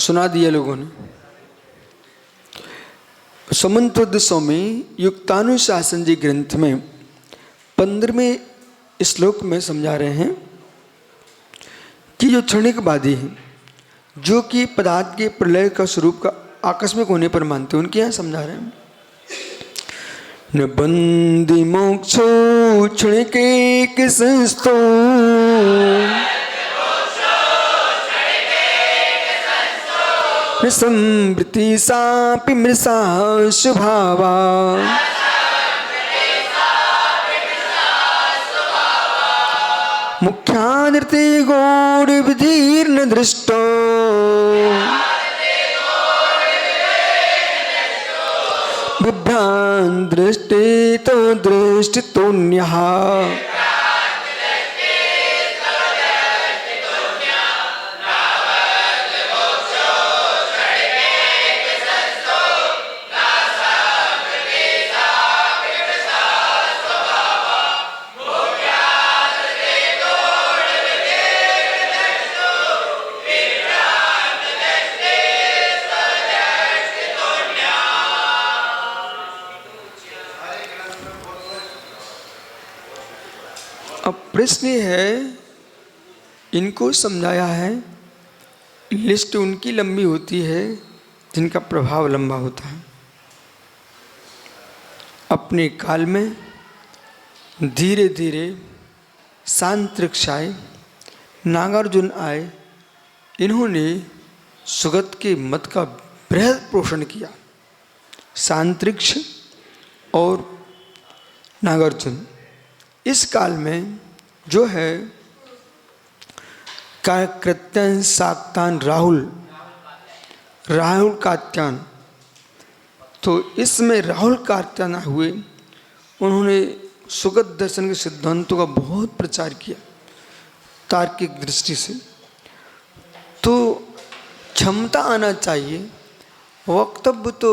सुना दिया लोगों ने। समन्वय स्वामी युक्तानुशासन जी ग्रंथ में 15वें श्लोक में समझा रहे हैं कि जो क्षणिकवादी है, जो कि पदार्थ के प्रलय का स्वरूप का आकस्मिक होने पर मानते हैं, उनके यहाँ समझा रहे हैं न बंदी मोक्षो क्षणिक संस्तो न संवृत्ति सापि मृषा स्वभावा मुख्यानृते गौड़ विधीर्न दृष्टो बिभ्रांत दृष्टि तो दृष्टि तोन्यः अब प्रश्न है, इनको समझाया है, लिस्ट उनकी लंबी होती है जिनका प्रभाव लंबा होता है। अपने काल में धीरे धीरे सांतरिक्ष आए, नागार्जुन आए, इन्होंने सुगत के मत का बृहद पोषण किया। सांतरिक्ष और नागार्जुन इस काल में जो है कृत्यन साक्तान राहुल कात्यान, तो इसमें राहुल कात्यान हुए, उन्होंने सुगत दर्शन के सिद्धांतों का बहुत प्रचार किया तार्किक दृष्टि से। तो क्षमता आना चाहिए। वक्तव्य तो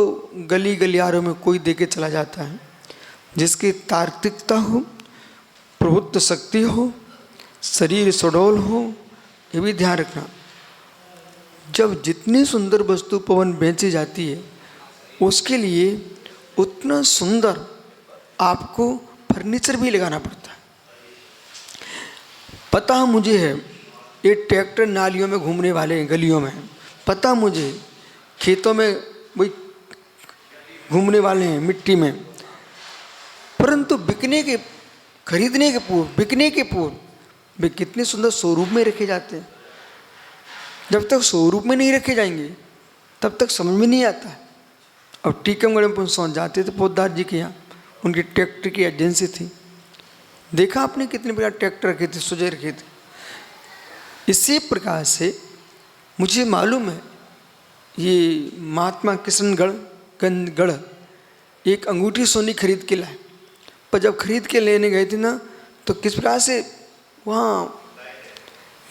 गली गलियारों में कोई देके चला जाता है, जिसकी तार्किकता हो, प्रभुत्व शक्ति हो, शरीर सुडौल हो, ये भी ध्यान रखना। जब जितनी सुंदर वस्तु पवन बेची जाती है, उसके लिए उतना सुंदर आपको फर्नीचर भी लगाना पड़ता है। पता मुझे है, ये ट्रैक्टर नालियों में घूमने वाले हैं, गलियों में, पता मुझे खेतों में वही घूमने वाले हैं मिट्टी में, परंतु खरीदने के पूर्व, बिकने के पूर्व वे कितने सुंदर स्वरूप में रखे जाते हैं। जब तक स्वरूप में नहीं रखे जाएंगे तब तक समझ में नहीं आता है। अब टीकमगढ़ में पहुँच जाते थे पोद्दार जी के यहाँ, उनकी ट्रैक्टर की एजेंसी थी। देखा आपने कितने प्रकार ट्रैक्टर रखे थे, सुजय रखे थे। इसी प्रकार से मुझे मालूम है, ये महात्मा किशनगढ़ एक अंगूठी सोनी खरीद के लाए, पर जब खरीद के लेने गए थे ना, तो किस प्रकार से वहाँ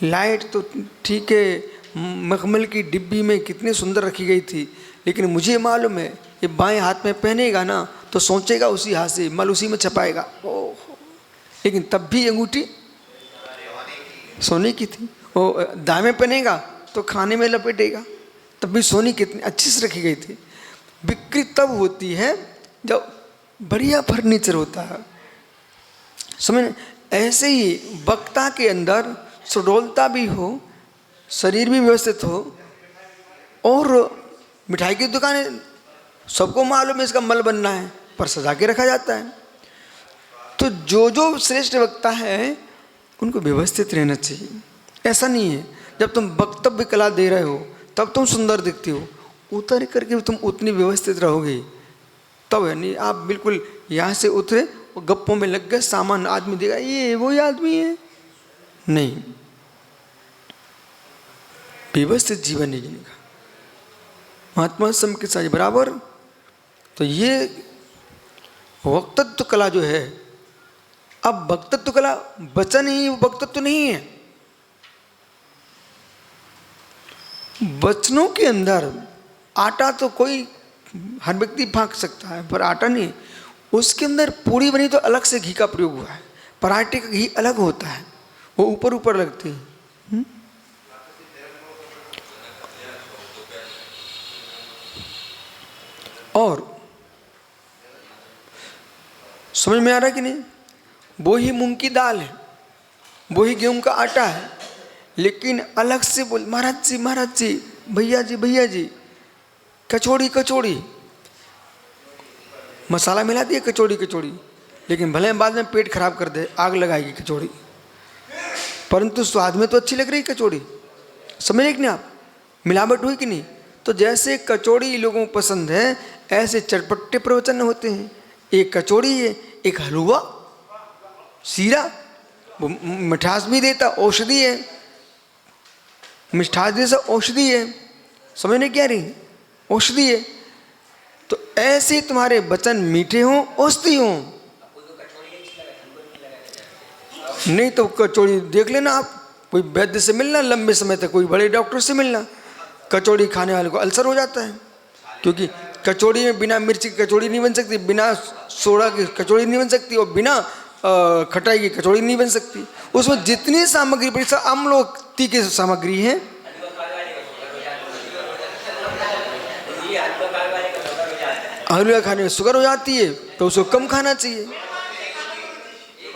लाइट तो ठीक है, मखमल की डिब्बी में कितनी सुंदर रखी गई थी, लेकिन मुझे मालूम है ये बाएं हाथ में पहनेगा ना तो सोचेगा उसी हाथ से, मल उसी में छपाएगा। ओह, लेकिन तब भी अंगूठी सोने की थी। वो दाएं में पहनेगा तो खाने में लपेटेगा, तब भी सोनी कितनी अच्छी से रखी गई थी। बिक्री तब होती है जब बढ़िया फर्नीचर होता है, समझ। ऐसे ही वक्ता के अंदर सुडौलता भी हो, शरीर भी व्यवस्थित हो, और मिठाई की दुकान सबको मालूम है इसका मल बनना है, पर सजा के रखा जाता है। तो जो जो श्रेष्ठ वक्ता है उनको व्यवस्थित रहना चाहिए। ऐसा नहीं है जब तुम वक्तव्य कला दे रहे हो तब तुम सुंदर दिखते हो, उतर करके तुम उतनी व्यवस्थित रहोगे तब है। नहीं आप बिल्कुल यहाँ से उतरे और गप्पों में लग गए, सामान आदमी देगा ये वही आदमी है, नहीं। व्यवस्थित जीवन नहीं जीने का, महात्मा सम के साथ बराबर। तो ये वक्तत्व कला जो है, अब वक्तत्व कला वचन ही वक्तत्व नहीं है। वचनों के अंदर आटा तो कोई हर व्यक्ति फाँक सकता है, पर आटा नहीं। उसके अंदर पूरी बनी तो अलग से घी का प्रयोग हुआ है, पराठे का घी अलग होता है, वो ऊपर ऊपर लगते हैं। और समझ में आ रहा है कि नहीं? वो ही मूंग की दाल है, वो ही गेहूं का आटा है, लेकिन अलग से बोल महाराज जी, भैया जी कचौड़ी कचौड़ी, मसाला मिला दिए कचौड़ी कचौड़ी, लेकिन भले बाद में पेट खराब कर दे, आग लगाएगी कचौड़ी, परंतु स्वाद में तो अच्छी लग रही कचौड़ी। समझ रहे कि नहीं आप? मिलावट हुई कि नहीं? तो जैसे कचौड़ी लोगों को पसंद है, ऐसे चटपटे प्रवचन होते हैं। एक कचौड़ी है, एक हलवा, सीरा, वो मिठास भी देता, औषधि है, मिठास जैसा औषधि है। समझने क्या रही? औषधि है। तो ऐसे तुम्हारे वचन मीठे हों, औषधि हों। नहीं तो कचौड़ी देख लेना आप, कोई वैद्य से मिलना लंबे समय तक, कोई बड़े डॉक्टर से मिलना, कचौड़ी खाने वाले को अल्सर हो जाता है। क्योंकि कचौड़ी में बिना मिर्ची की कचौड़ी नहीं बन सकती, बिना सोडा की कचौड़ी नहीं बन सकती, और बिना खटाई की कचौड़ी नहीं बन सकती। उसमें जितनी सामग्री पड़ी, सब अम्ल तीखी सामग्री है। हलवा खाने में शुगर हो जाती है, तो उसको कम खाना चाहिए।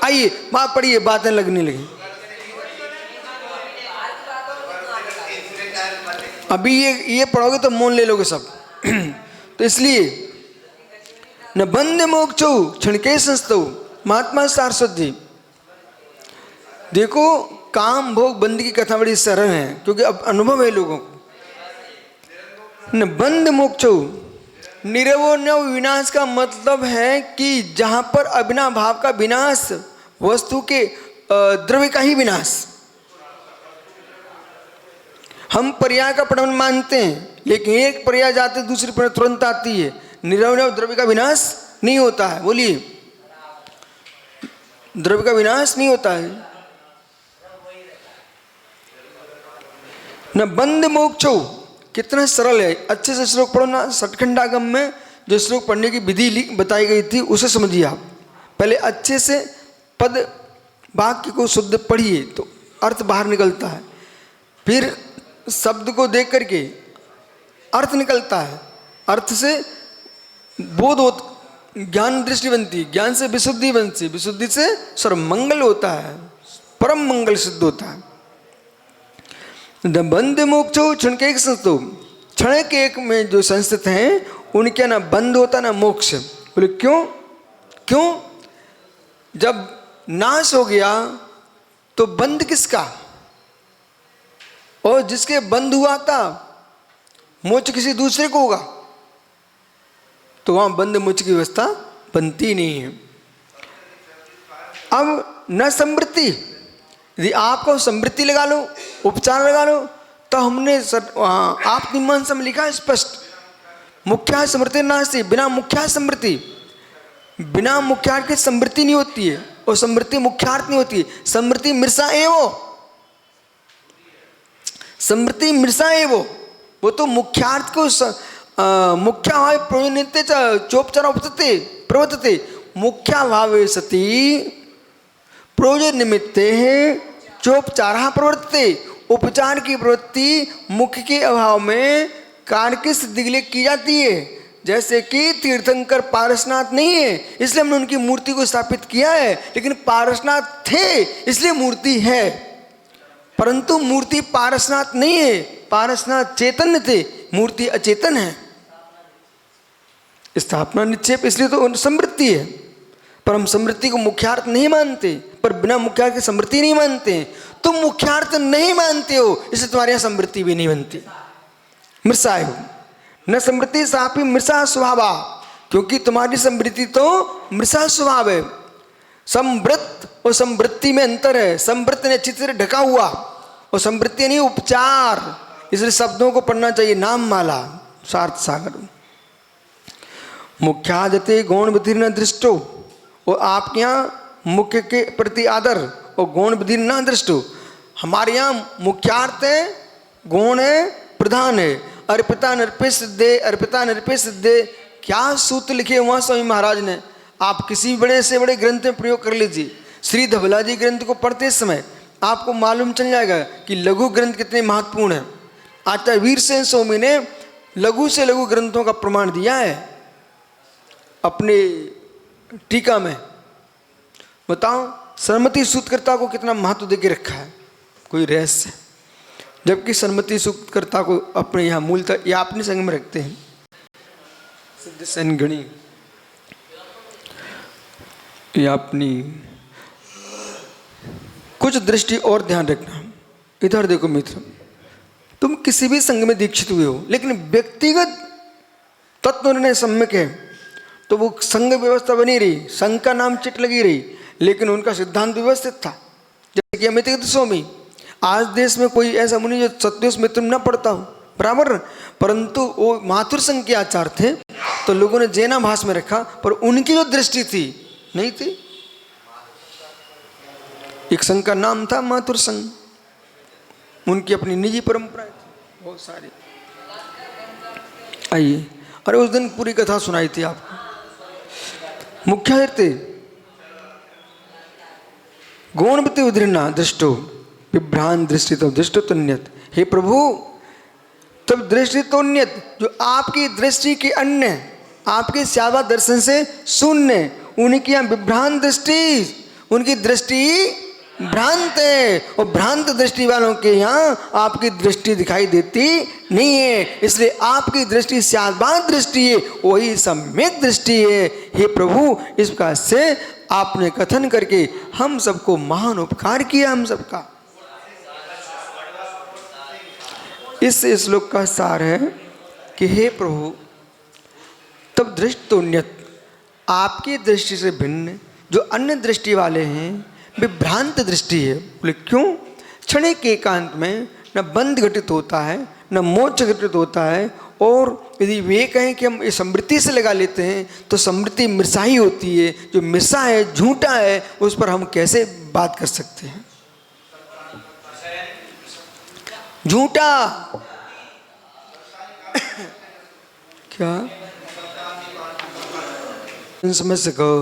आइए बात पढ़िए, बातें लगने लगी। अभी ये पढ़ोगे तो मोन ले लोगे सब। तो इसलिए न बंद मोक्षो क्षणके संस्तौ, महात्मा सारस्वत जी। देखो, काम भोग बंद की कथा बड़ी सरल है, क्योंकि अब अनुभव है लोगों को। न बंद मोक्षो, निरवो नव विनाश का मतलब है कि जहां पर अविनाश भाव का विनाश, वस्तु के द्रव्य का ही विनाश। हम पर्याय का प्रमाण मानते हैं, लेकिन एक पर्याय जाते दूसरी पर्याय तुरंत आती है। निरवय द्रव्य का विनाश नहीं होता है। बोलिए, द्रव्य का विनाश नहीं होता है। न बंद मोक्षो, कितना सरल है। अच्छे से श्लोक पढ़ो ना, सटखंडागम में जो श्लोक पढ़ने की विधि बताई गई थी उसे समझिए आप। पहले अच्छे से पद वाक्य को शुद्ध पढ़िए तो अर्थ बाहर निकलता है, फिर शब्द को देख करके अर्थ निकलता है, अर्थ से बोध हो, ज्ञान दृष्टि बनती, ज्ञान से विशुद्धि बनती, विशुद्धि से सर्वमंगल होता है, परम मंगल सिद्ध होता है। बंद मोक्षो क्षण के एक संस्तो, क्षण के एक में जो संस्थित हैं उनके ना बंद होता ना मोक्ष। बोले क्यों? क्यों? जब नाश हो गया तो बंद किसका? और जिसके बंद हुआ था मोक्ष किसी दूसरे को होगा, तो वहां बंद मोक्ष की व्यवस्था बनती नहीं है। अब न समृद्धि, यदि आपको समृद्धि लगा लो, उपचार लगा लो, तो हमने आप मीमांसा में लिखा है स्पष्ट, मुख्या समृद्धि नास्ति, बिना मुख्या समृद्धि, बिना मुख्यार्थ की समृद्धि नहीं होती है, और समृद्धि मुख्यार्थ नहीं होती है। समृद्धि मृषा एवो, समृद्धि मृषा एवो, वो तो मुख्यार्थ को मुख्या भाव प्रयोजनते चोपचार उपतते प्रवर्तते, मुख्या भाव सती प्रयोजन निमित्ते चोपचार प्रवर्तते। उपचार की प्रवृत्ति मुख्य के अभाव में कार्य की सिद्धि के लिए की जाती है। जैसे कि तीर्थंकर पारसनाथ नहीं है इसलिए हमने उनकी मूर्ति को स्थापित किया है, लेकिन पारसनाथ थे इसलिए मूर्ति है, परंतु मूर्ति पारसनाथ नहीं है। पारसनाथ चैतन्य थे, मूर्ति अचेतन है। स्थापना निक्षेप इसलिए तो समृद्धि है, पर हम समृद्धि को मुख्यार्थ नहीं मानते, पर बिना मुख्यार्थ की समृद्धि नहीं मानते। तुम मुख्यार्थ नहीं मानते हो इसलिए तुम्हारे यहाँ समृद्धि भी नहीं बनती। मृषा हो न समृद्धि सापी मृषा स्वभावा, क्योंकि तुम्हारी समृद्धि तो मृषा स्वभाव है। समृद्ध और समृद्धि में अंतर है। समृद्ध ने अच्छी तरह ढका हुआ और समृद्धि नहीं उपचार, इसलिए शब्दों को पढ़ना चाहिए। नाम माला सार्थ सागर मुख्यादते गौण विधि न दृष्टो, और आपके यहाँ मुख्य के प्रति आदर और गौण विधि न दृष्टो। हमारे यहाँ मुख्यार्थ है, गौण है, प्रधान है। अर्पिता नृपे सिद्धे, अर्पिता नृपे सिद्धे, क्या सूत्र लिखे वहाँ स्वामी महाराज ने। आप किसी बड़े से बड़े ग्रंथ में प्रयोग कर लीजिए। श्री धवला जी ग्रंथ को पढ़ते समय आपको मालूम चल जाएगा कि लघु ग्रंथ कितने महत्वपूर्ण है। आचार्य वीरसेन स्वामी ने लघु से लघु ग्रंथों का प्रमाण दिया है। अपने टीका में, बताओ सरमति सूत्रकर्ता को कितना महत्व देके रखा है, कोई रहस्य, जबकि सरमति सूत्रकर्ता को अपने यहाँ मूलतः यापनी संग में रखते हैं। सिद्ध सेन गणी यापनी। कुछ दृष्टि और ध्यान रखना, इधर देखो मित्र, तुम किसी भी संघ में दीक्षित हुए हो, लेकिन व्यक्तिगत तत्व निर्णय सम्यक है तो वो संघ व्यवस्था बनी रही, संघ का नाम चिट लगी रही, लेकिन उनका सिद्धांत व्यवस्थित था। जैसे कि अमित स्वामी, आज देश में कोई ऐसा मुनि जो सत्योस मित्र न पढ़ता हो, बराबर, परंतु वो माथुर संघ के आचार थे तो लोगों ने जैनाभास में रखा, पर उनकी जो दृष्टि थी नहीं थी। एक संघ का नाम था माथुर संघ, उनकी अपनी निजी परंपराएं थी बहुत सारी। आइए, अरे उस दिन पूरी कथा सुनाई थी आपको। मुख्य थे गौणवती उदृणा दृष्टो विभ्रांत दृष्टि तो दृष्टो तन्यत। हे प्रभु, तब दृष्टि तोन्यत, जो आपकी दृष्टि के अन्य, आपके श्यावा दर्शन से शून्य, उनकी यहाँ विभ्रांत दृष्टि, उनकी दृष्टि भ्रांत है, और भ्रांत दृष्टि वालों के यहाँ आपकी दृष्टि दिखाई देती नहीं है, इसलिए आपकी दृष्टि श्यावाद दृष्टि है, वही सम्यक दृष्टि है। हे प्रभु, इस प्रकार से आपने कथन करके हम सबको महान उपकार किया, हम सबका। इस श्लोक का सार है कि हे प्रभु, तब दृष्टोन्यत, आपकी दृष्टि से भिन्न जो अन्य दृष्टि वाले हैं विभ्रांत दृष्टि है। बोले क्यों? क्षणिक एकांत में न बंध घटित होता है, न मोक्ष घटित होता है, और यदि वे कहें कि हम इस समृद्धि से लगा लेते हैं तो समृद्धि मिर्सा ही होती है। जो मिर्सा है, झूठा है, उस पर हम कैसे बात कर सकते हैं? झूठा क्या? इन समय से कहो